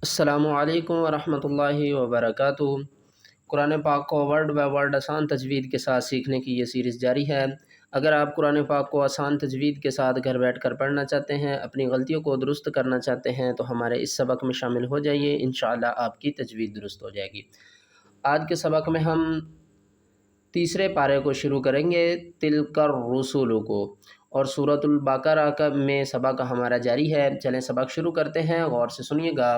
السلام علیکم ورحمۃ اللہ وبرکاتہ۔ قرآن پاک کو ورڈ بائی ورڈ آسان تجوید کے ساتھ سیکھنے کی یہ سیریز جاری ہے۔ اگر آپ قرآن پاک کو آسان تجوید کے ساتھ گھر بیٹھ کر پڑھنا چاہتے ہیں، اپنی غلطیوں کو درست کرنا چاہتے ہیں تو ہمارے اس سبق میں شامل ہو جائیے، انشاءاللہ آپ کی تجوید درست ہو جائے گی۔ آج کے سبق میں ہم تیسرے پارے کو شروع کریں گے، تلک الرسل کو، اور سورۃ البقرہ میں سبق ہمارا جاری ہے۔ چلیں سبق شروع کرتے ہیں، غور سے سنیے گا۔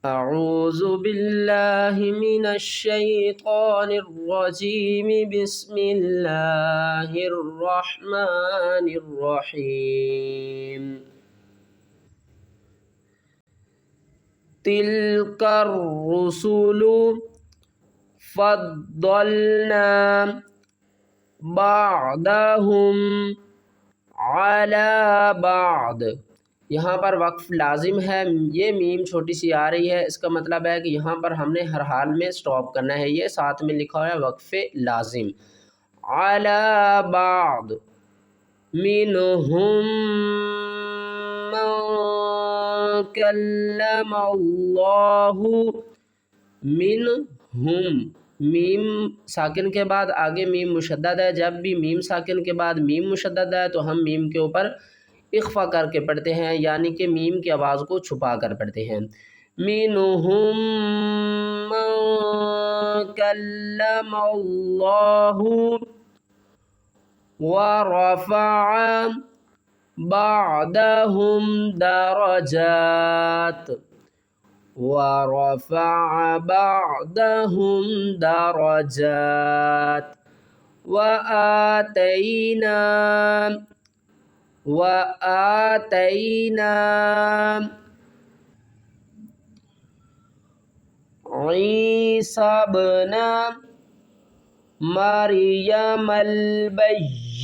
اعوذ باللہ من الشیطان الرجیم، بسم اللہ الرحمن الرحیم۔ تلک الرسل فضلنا بعضهم على بعض۔ یہاں پر وقف لازم ہے، یہ میم چھوٹی سی آ رہی ہے، اس کا مطلب ہے کہ یہاں پر ہم نے ہر حال میں سٹاپ کرنا ہے، یہ ساتھ میں لکھا ہوا ہے وقف لازم۔ علی بعض منہم من کلم اللہ، منہم، میم ساکن کے بعد آگے میم مشدد ہے، جب بھی میم ساکن کے بعد میم مشدد ہے تو ہم میم کے اوپر اخفا کر کے پڑھتے ہیں، یعنی کہ میم کی آواز کو چھپا کر پڑھتے ہیں۔ منہم من کلم اللہ ورفع بعضهم درجات، ورفع بعضهم درجات، وآتينا عيسى ابن مريم البينات،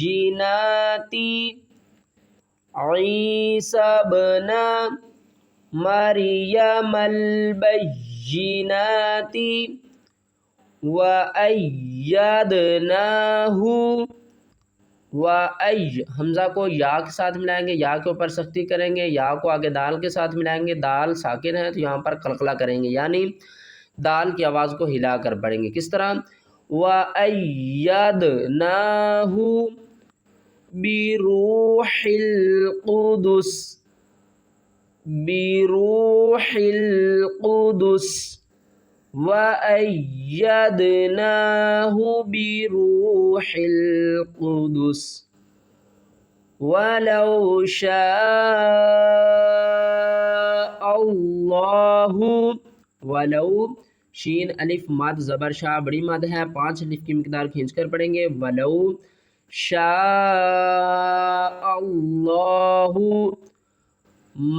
عيسى ابن مريم البينات، وأيدناه، حمزہ کو یا کے ساتھ ملائیں گے، یا کے اوپر سختی کریں گے، یا کو آگے دال کے ساتھ ملائیں گے، دال ساکن ہے تو یہاں پر قلقلہ کریں گے، یعنی دال کی آواز کو ہلا کر پڑھیں گے۔ کس طرح؟ وَأَيَّدْنَاهُ بِرُوحِ الْقُدُسِ، بِرُوحِ الْقُدُسِ، وَأَيَّدْنَاهُ بِرُوحِ الْقُدُسِ، وَلَوْ شَاءَ اللَّهُ، ولو شین الف مد زبر شاہ بڑی مد ہے، 5 الف کی مقدار کھینچ کر پڑھیں گے۔ ولو شاء اللہ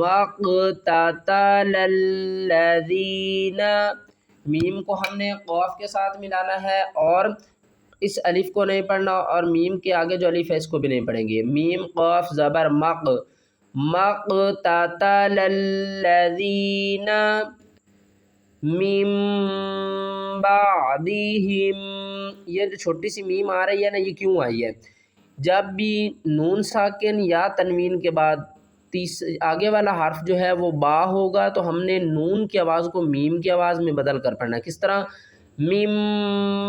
مقتتل الذین، میم کو ہم نے قاف کے ساتھ ملانا ہے اور اس الف کو نہیں پڑھنا، اور میم کے آگے جو الف ہے اس کو بھی نہیں پڑھیں گے۔ میم قاف زبر مق، مقتتل الذین من بعدہم، یہ جو چھوٹی سی میم آ رہی ہے نا، یہ کیوں آئی ہے؟ جب بھی نون ساکن یا تنوین کے بعد آگے والا حرف جو ہے وہ با ہوگا تو ہم نے نون کی آواز کو میم کی آواز میں بدل کر پڑھنا ہے۔ کس طرح؟ من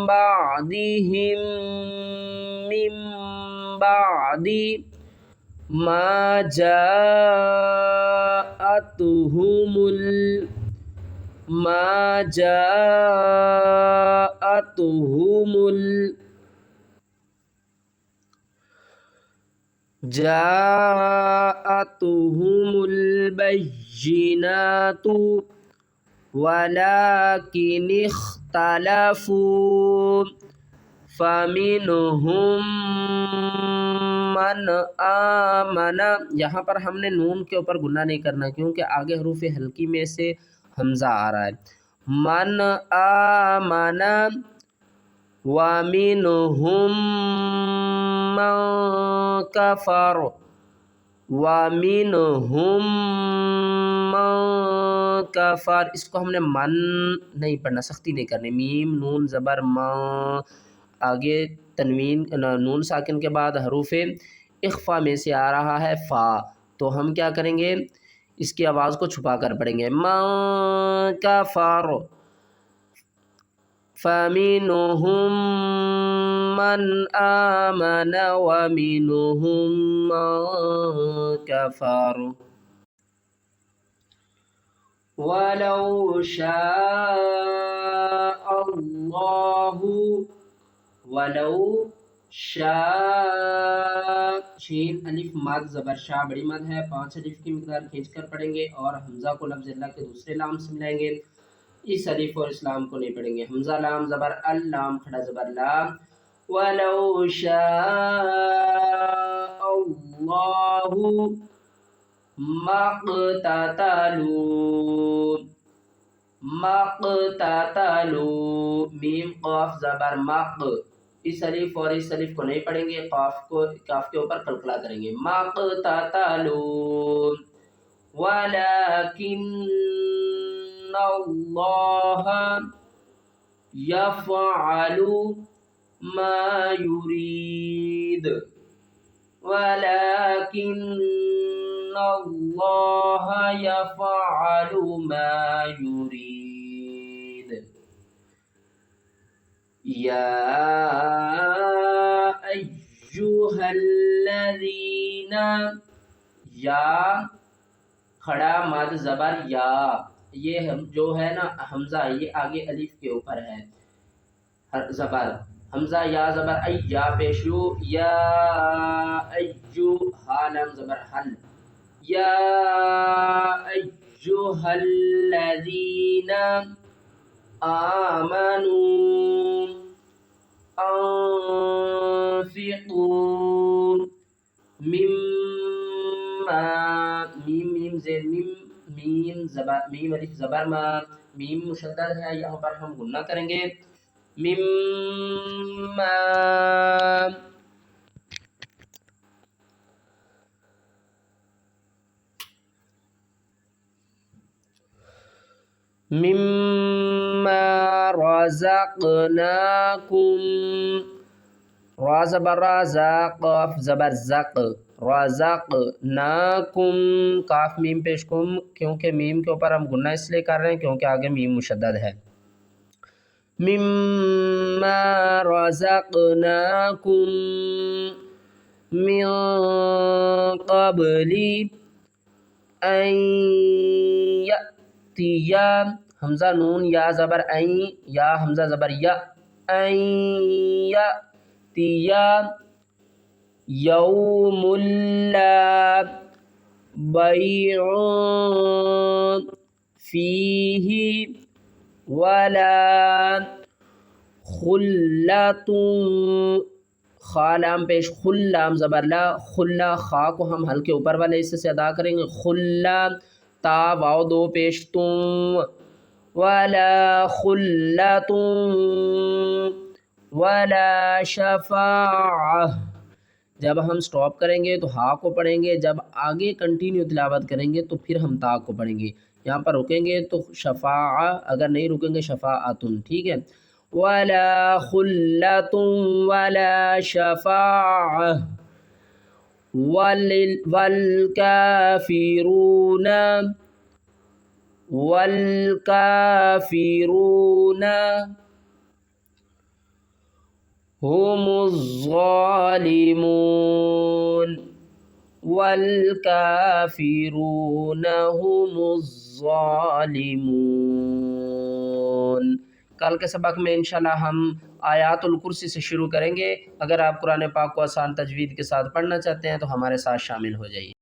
بعدہم، من بعد ما جاءتہم ما جاءتہم جاءتہم البینات ولکن اختلفوا فمنہم من آمن، یہاں پر ہم نے نون کے اوپر گنہ نہیں کرنا کیونکہ آگے حروف حلقی میں سے حمزہ آ رہا ہے۔ من آمن ومنہم من کفر، ومنہم من کفر، اس کو ہم نے من نہیں پڑھنا، سختی نہیں کرنی، میم نون زبر من، آگے تنوین نون ساکن کے بعد حروف اخفا میں سے آ رہا ہے فا، تو ہم کیا کریں گے؟ اس کی آواز کو چھپا کر پڑھیں گے. من کفر فمنهم من آمن ومنهم من كفر ولو شاء الله ولو شاء شین الف مد زبر شاہ بڑی مد ہے، 5 الف کی مقدار کھینچ کر پڑھیں گے اور حمزہ کو لفظ اللہ کے دوسرے لام سے ملائیں گے. اس الف اور اس لام کو نہیں پڑھیں گے. حمزہ لام زبر اللام کھڑا زبر لام. ولو شاء اللہ مقتتلوا مقتتلوا میم قاف زبر مق. اس الف اور اس الف کو نہیں پڑھیں گے، قاف کے اوپر قلقلہ کریں گے. مقتتلوا ولکن اللہ یفعل ما یرید ولکن اللہ یفعل ما یرید. یا ایہا الذین یا کھڑا مد زبر یا، یہ جو ہے نا حمزہ یہ آگے الف کے اوپر ہے زبر. حمزہ یا زبر ای یا پیشو یا ایو ہا لام زبر حل. یا ایہا الذین آمنوا انفقوا مما میم زیر میم زبر میم الف زبر ما میم مشدد ہے، یہاں پر ہم غنہ کریں گے. مما رزقناکم را زبر را زا قاف زبر زق رزقناکم کاف میم پیش کم، کیونکہ میم کے اوپر ہم غنہ اس لیے کر رہے ہیں کیونکہ آگے میم مشدد ہے. مما رزقناکم من قبل ان یأتی حمزہ نون یا زبر این یا حمزہ زبر یا این یأتی یوم لا بیع فیہ ولا خلۃ خالام پیش خلام زبر لا خلا خا کو ہم ہل کے اوپر والے حصے سے ادا کریں گے. خلا تا واو دو پیش تم ولا خلۃ ولا شفاعہ. جب ہم سٹاپ کریں گے تو ہا کو پڑھیں گے، جب آگے کنٹینیو تلاوت کریں گے تو پھر ہم تا کو پڑھیں گے. یہاں پر رکیں گے تو شفاعہ، اگر نہیں رکیں گے شفاعتن. ٹھیک ہے. ولا خلۃ ولا شفاعہ والکافرون هم الظالمون والکافرون هم الظالمون. کل کے سبق میں انشاءاللہ ہم آیات الکرسی سے شروع کریں گے. اگر آپ قرآن پاک کو آسان تجوید کے ساتھ پڑھنا چاہتے ہیں تو ہمارے ساتھ شامل ہو جائیے.